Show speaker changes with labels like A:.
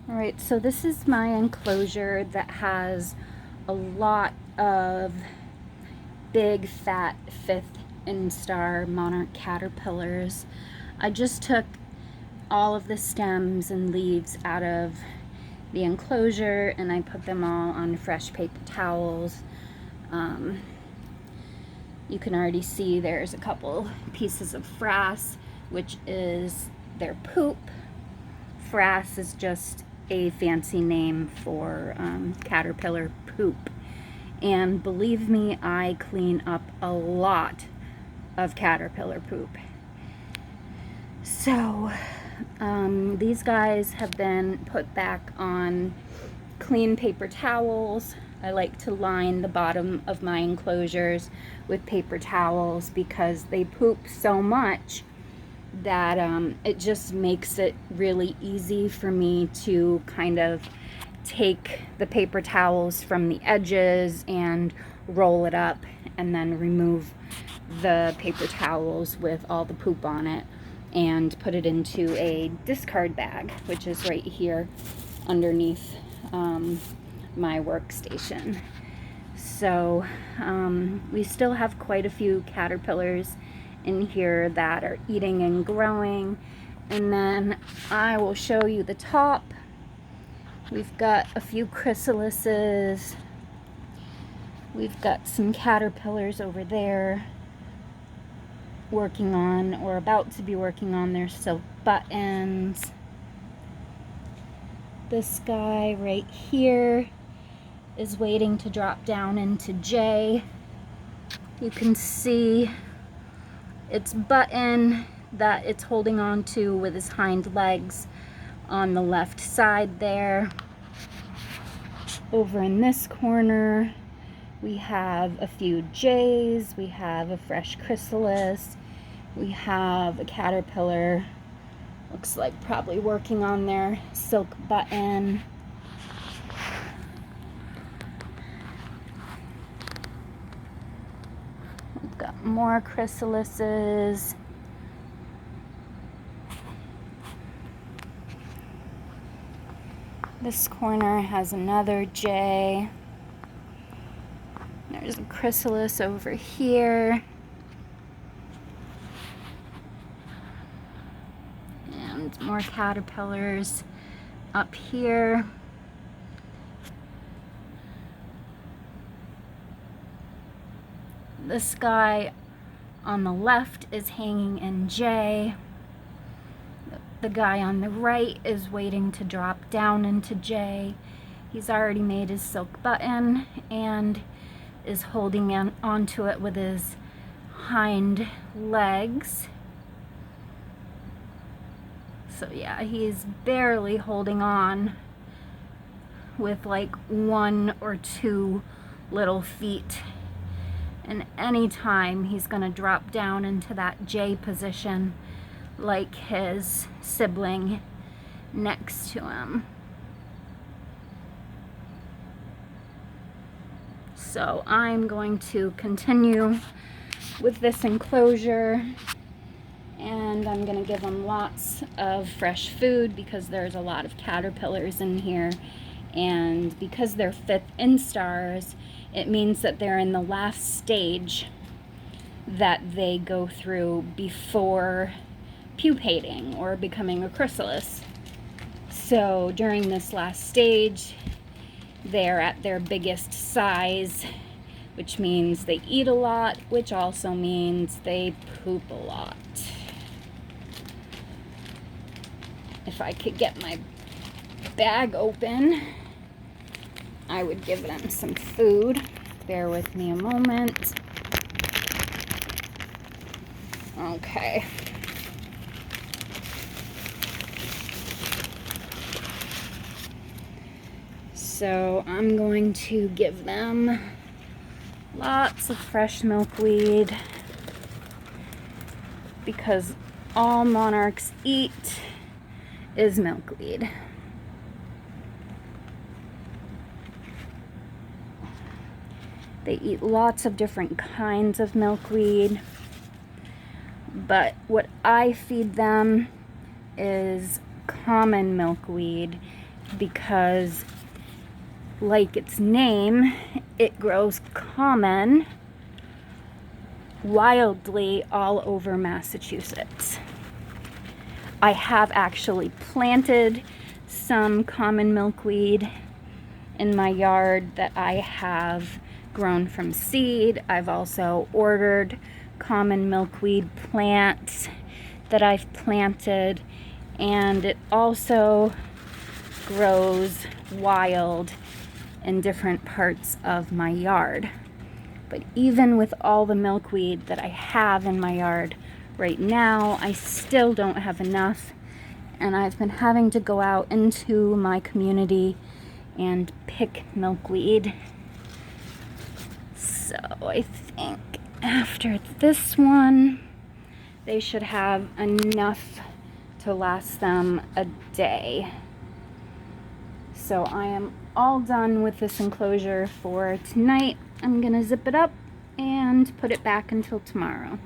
A: Alright, so this is my enclosure that has a lot of big, fat, 5th instar Monarch caterpillars. I just took all of the stems and leaves out of the enclosure and I put them all on fresh paper towels. You can already see there's a couple pieces of frass, which is their poop. Frass is just a fancy name for caterpillar poop. And believe me, I clean up a lot of caterpillar poop. So these guys have been put back on clean paper towels. I like to line the bottom of my enclosures with paper towels because they poop so much that it just makes it really easy for me to kind of take the paper towels from the edges and roll it up and then remove the paper towels with all the poop on it and put it into a discard bag, which is right here underneath my workstation. So we still have quite a few caterpillars in here that are eating and growing, and then I will show you the top. We've got a few chrysalises. We've got some caterpillars over there working on, or about to be working on, their silk buttons. This guy right here is waiting to drop down into J. You can see its button that it's holding on to with his hind legs on the left side there. Over in this corner we have a few J's, we have a fresh chrysalis, we have a caterpillar, looks like probably working on their silk button. We've got more chrysalises. This corner has another J. There's a chrysalis over here. And more caterpillars up here. This guy on the left is hanging in J. The guy on the right is waiting to drop down into J. He's already made his silk button and is holding onto it with his hind legs. So yeah, he's barely holding on with like 1 or 2 little feet. And anytime he's gonna drop down into that J position like his sibling next to him. So I'm going to continue with this enclosure, and I'm going to give them lots of fresh food because there's a lot of caterpillars in here, and because they're 5th instars, it means that they're in the last stage that they go through before pupating or becoming a chrysalis. So during this last stage, they're at their biggest size, which means they eat a lot, which also means they poop a lot. If I could get my bag open, I would give them some food. Bear with me a moment. Okay. So I'm going to give them lots of fresh milkweed because all monarchs eat is milkweed. They eat lots of different kinds of milkweed, but what I feed them is common milkweed, because, like its name, it grows common wildly all over Massachusetts. I have actually planted some common milkweed in my yard that I have grown from seed. I've also ordered common milkweed plants that I've planted, and it also grows wild in different parts of my yard. But even with all the milkweed that I have in my yard right now, I still don't have enough, and I've been having to go out into my community and pick milkweed. So I think after this one, they should have enough to last them a day. So I am all done with this enclosure for tonight. I'm gonna zip it up and put it back until tomorrow.